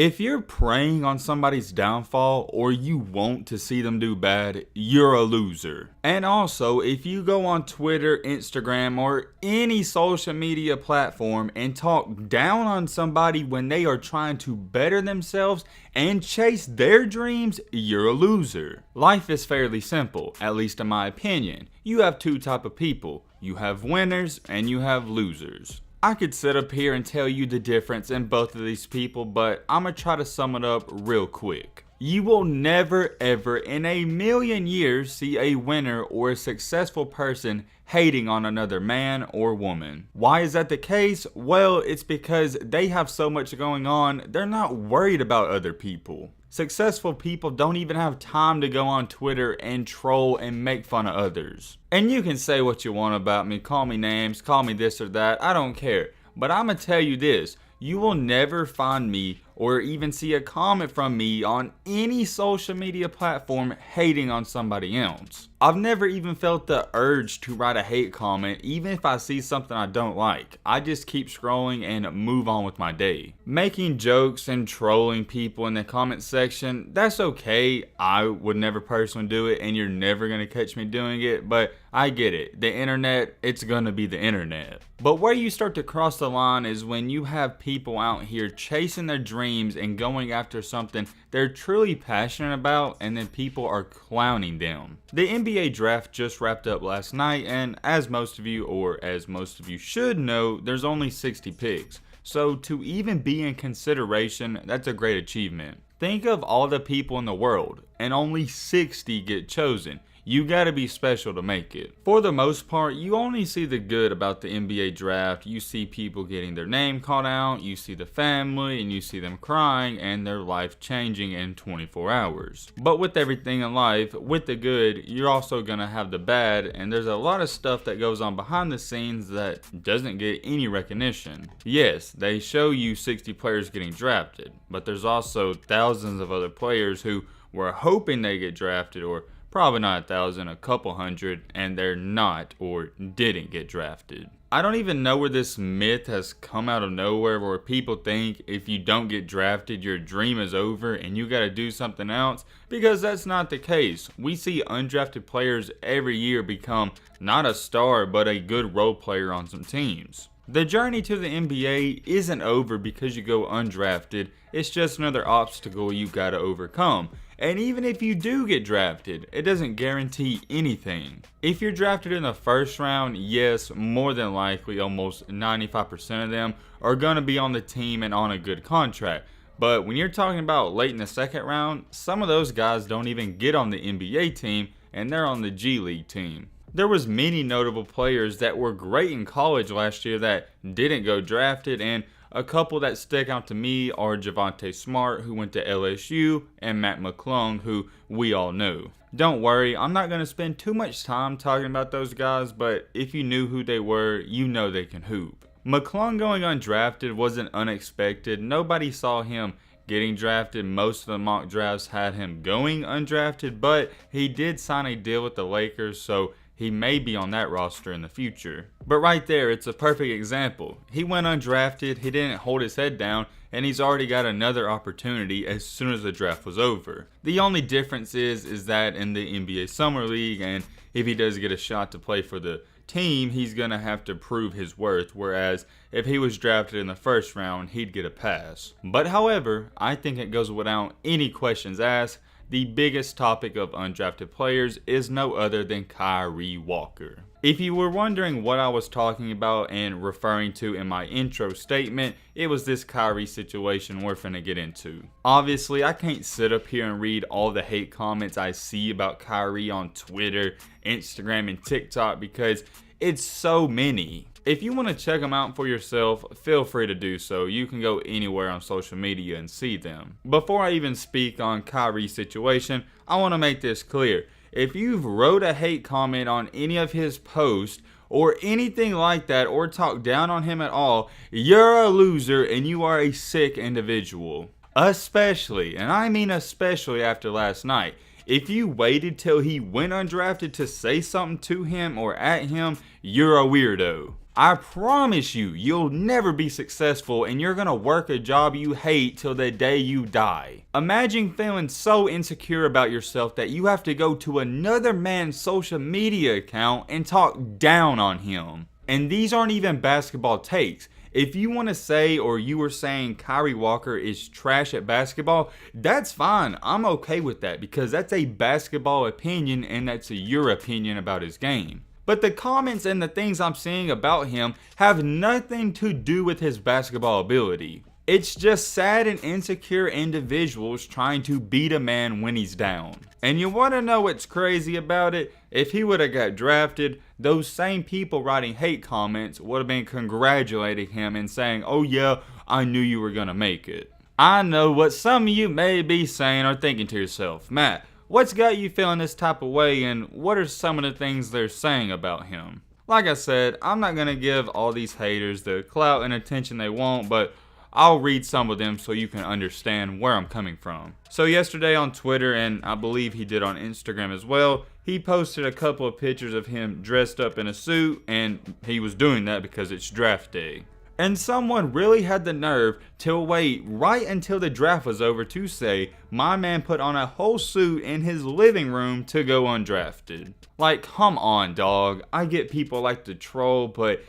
If you're preying on somebody's downfall or you want to see them do bad, you're a loser. And also, if you go on Twitter, Instagram, or any social media platform and talk down on somebody when they are trying to better themselves and chase their dreams, you're a loser. Life is fairly simple, at least in my opinion. You have two types of people. You have winners and you have losers. I could sit up here and tell you the difference in both of these people, but I'm gonna try to sum it up real quick. You will never ever in a million years see a winner or a successful person hating on another man or woman. Why is that the case? Well, it's because they have so much going on, they're not worried about other people. Successful people don't even have time to go on Twitter and troll and make fun of others. And you can say what you want about me, call me names, call me this or that, I don't care. But I'm gonna tell you this, you will never find me or even see a comment from me on any social media platform hating on somebody else. I've never even felt the urge to write a hate comment even if I see something I don't like. I just keep scrolling and move on with my day. Making jokes and trolling people in the comment section, that's okay. I would never personally do it and you're never gonna catch me doing it, but I get it. The internet, it's gonna be the internet. But where you start to cross the line is when you have people out here chasing their dreams and going after something they're truly passionate about, and then people are clowning them. The NBA draft just wrapped up last night, and as most of you should know, there's only 60 picks. So to even be in consideration, that's a great achievement. Think of all the people in the world, and only 60 get chosen. You gotta be special to make it. For the most part, you only see the good about the NBA draft. You see people getting their name called out, you see the family, and you see them crying and their life changing in 24 hours. But with everything in life, with the good, you're also gonna have the bad, and there's a lot of stuff that goes on behind the scenes that doesn't get any recognition. Yes, they show you 60 players getting drafted, but there's also thousands of other players who were hoping they get drafted, or probably not 1,000, a couple hundred, and they're not or didn't get drafted. I don't even know where this myth has come out of nowhere where people think if you don't get drafted, your dream is over and you gotta do something else, because that's not the case. We see undrafted players every year become not a star, but a good role player on some teams. The journey to the NBA isn't over because you go undrafted, it's just another obstacle you gotta overcome. And even if you do get drafted, it doesn't guarantee anything. If you're drafted in the first round, yes, more than likely almost 95% of them are gonna be on the team and on a good contract. But when you're talking about late in the second round, some of those guys don't even get on the NBA team and they're on the G League team. There was many notable players that were great in college last year that didn't go drafted, and a couple that stick out to me are Javonte Smart, who went to LSU, and Matt McClung, who we all know. Don't worry, I'm not going to spend too much time talking about those guys, but if you knew who they were, you know they can hoop. McClung going undrafted wasn't unexpected. Nobody saw him getting drafted. Most of the mock drafts had him going undrafted, but he did sign a deal with the Lakers, so he may be on that roster in the future. But right there, it's a perfect example. He went undrafted, he didn't hold his head down, and he's already got another opportunity as soon as the draft was over. The only difference is that in the NBA Summer League, and if he does get a shot to play for the team, he's gonna have to prove his worth, whereas if he was drafted in the first round, he'd get a pass. But however, I think it goes without any questions asked, the biggest topic of undrafted players is no other than Kyree Walker. If you were wondering what I was talking about and referring to in my intro statement, it was this Kyree situation we're finna get into. Obviously, I can't sit up here and read all the hate comments I see about Kyree on Twitter, Instagram, and TikTok because it's so many. If you want to check them out for yourself, feel free to do so. You can go anywhere on social media and see them. Before I even speak on Kyree's situation, I want to make this clear. If you've wrote a hate comment on any of his posts or anything like that or talk down on him at all, you're a loser and you are a sick individual. Especially, and I mean especially after last night. If you waited till he went undrafted to say something to him or at him, you're a weirdo. I promise you, you'll never be successful and you're gonna work a job you hate till the day you die. Imagine feeling so insecure about yourself that you have to go to another man's social media account and talk down on him. And these aren't even basketball takes. If you want to say, or you were saying Kyree Walker is trash at basketball, that's fine. I'm okay with that because that's a basketball opinion and that's your opinion about his game. But the comments and the things I'm seeing about him have nothing to do with his basketball ability. It's just sad and insecure individuals trying to beat a man when he's down. And you want to know what's crazy about it? If he would have got drafted, those same people writing hate comments would have been congratulating him and saying, oh yeah, I knew you were going to make it. I know what some of you may be saying or thinking to yourself, Matt, what's got you feeling this type of way and what are some of the things they're saying about him? Like I said, I'm not going to give all these haters the clout and attention they want, but I'll read some of them so you can understand where I'm coming from. So yesterday on Twitter, and I believe he did on Instagram as well, he posted a couple of pictures of him dressed up in a suit, and he was doing that because it's draft day. And someone really had the nerve to wait right until the draft was over to say, my man put on a whole suit in his living room to go undrafted. Like, come on, dog. I get people like to troll, but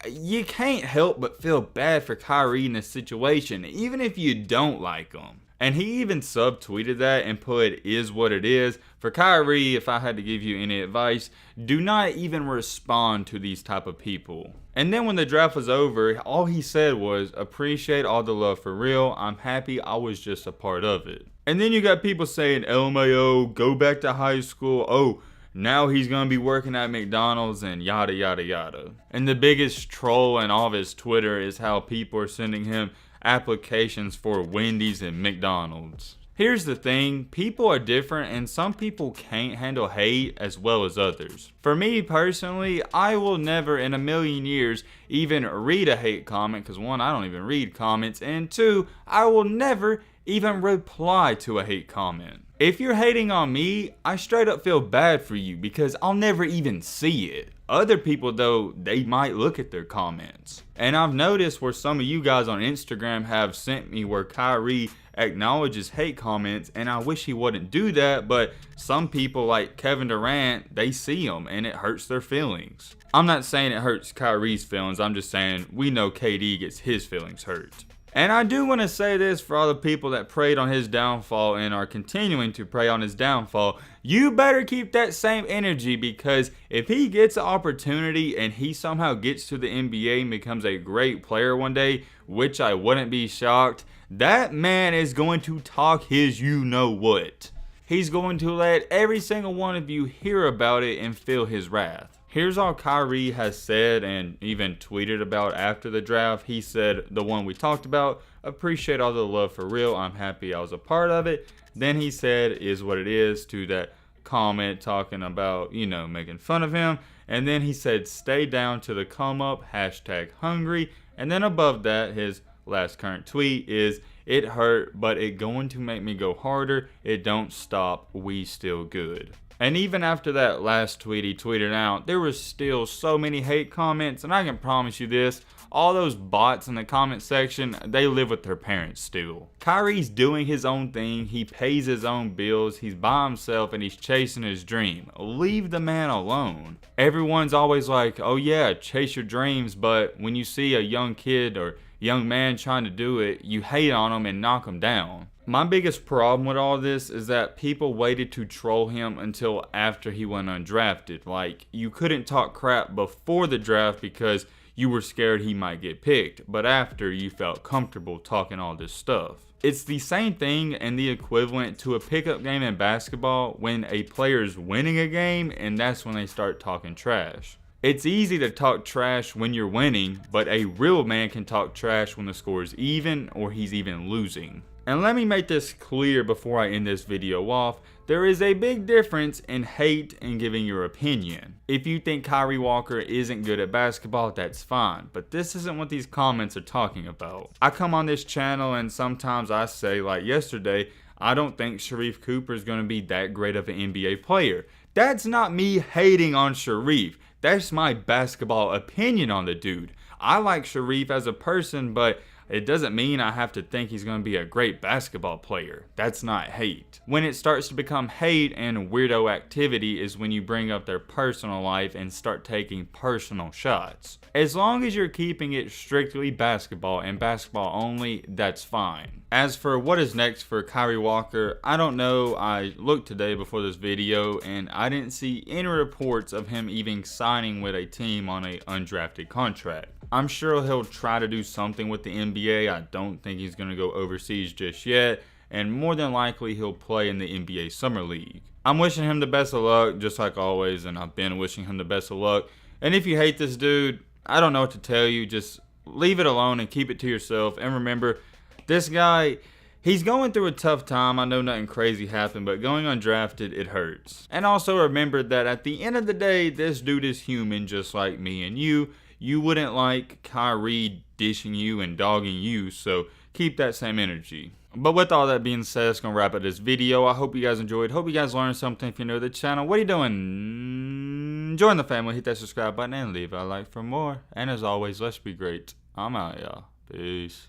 you can't help but feel bad for Kyree in this situation, even if you don't like him. And he even subtweeted that and put, is what it is. For Kyree, if I had to give you any advice, do not even respond to these type of people. And then when the draft was over, all he said was, appreciate all the love for real. I'm happy I was just a part of it. And then you got people saying, LMAO, go back to high school. Oh, now he's going to be working at McDonald's and yada yada yada. And the biggest troll in all of his Twitter is how people are sending him applications for Wendy's and McDonald's. Here's the thing, people are different and some people can't handle hate as well as others. For me personally, I will never in a million years even read a hate comment because one, I don't even read comments, and two, I will never even reply to a hate comment. If you're hating on me, I straight up feel bad for you because I'll never even see it. Other people though, they might look at their comments. And I've noticed where some of you guys on Instagram have sent me where Kyree acknowledges hate comments, and I wish he wouldn't do that, but some people like Kevin Durant, they see them and it hurts their feelings. I'm not saying it hurts Kyree's feelings, I'm just saying we know KD gets his feelings hurt. And I do want to say this for all the people that preyed on his downfall and are continuing to prey on his downfall. You better keep that same energy because if he gets an opportunity and he somehow gets to the NBA and becomes a great player one day, which I wouldn't be shocked, that man is going to talk his you-know-what. He's going to let every single one of you hear about it and feel his wrath. Here's all Kyree has said and even tweeted about after the draft. He said, the one we talked about, appreciate all the love for real. I'm happy I was a part of it. Then he said, is what it is, to that comment talking about, making fun of him. And then he said, stay down to the come up, #hungry. And then above that, his last current tweet is, it hurt, but it going to make me go harder. It don't stop. We still good. And even after that last tweet he tweeted out, there was still so many hate comments, and I can promise you this, all those bots in the comment section, they live with their parents still. Kyree's doing his own thing, he pays his own bills, he's by himself, and he's chasing his dream. Leave the man alone. Everyone's always like, oh yeah, chase your dreams, but when you see a young kid or young man trying to do it, you hate on him and knock him down. My biggest problem with all this is that people waited to troll him until after he went undrafted. Like, you couldn't talk crap before the draft because you were scared he might get picked, but after you felt comfortable talking all this stuff. It's the same thing and the equivalent to a pickup game in basketball when a player's winning a game and that's when they start talking trash. It's easy to talk trash when you're winning, but a real man can talk trash when the score is even or he's even losing. And let me make this clear before I end this video off, there is a big difference in hate and giving your opinion. If you think Kyree Walker isn't good at basketball, that's fine, but this isn't what these comments are talking about. I come on this channel and sometimes I say, like yesterday, I don't think Sharife Cooper is going to be that great of an NBA player. That's not me hating on Sharife. That's my basketball opinion on the dude. I like Sharif as a person, but it doesn't mean I have to think he's going to be a great basketball player. That's not hate. When it starts to become hate and weirdo activity is when you bring up their personal life and start taking personal shots. As long as you're keeping it strictly basketball and basketball only, that's fine. As for what is next for Kyree Walker, I don't know. I looked today before this video and I didn't see any reports of him even signing with a team on an undrafted contract. I'm sure he'll try to do something with the NBA. I don't think he's going to go overseas just yet, and more than likely he'll play in the NBA Summer League. I'm wishing him the best of luck, just like always, and I've been wishing him the best of luck. And if you hate this dude, I don't know what to tell you. Just leave it alone and keep it to yourself. And remember, this guy, he's going through a tough time. I know nothing crazy happened, but going undrafted, it hurts. And also remember that at the end of the day, this dude is human just like me and you. You wouldn't like Kyree dishing you and dogging you, so keep that same energy. But with all that being said, it's going to wrap up this video. I hope you guys enjoyed. Hope you guys learned something. If you're new to the channel, what are you doing? Join the family, hit that subscribe button, and leave a like for more. And as always, let's be great. I'm out, y'all. Peace.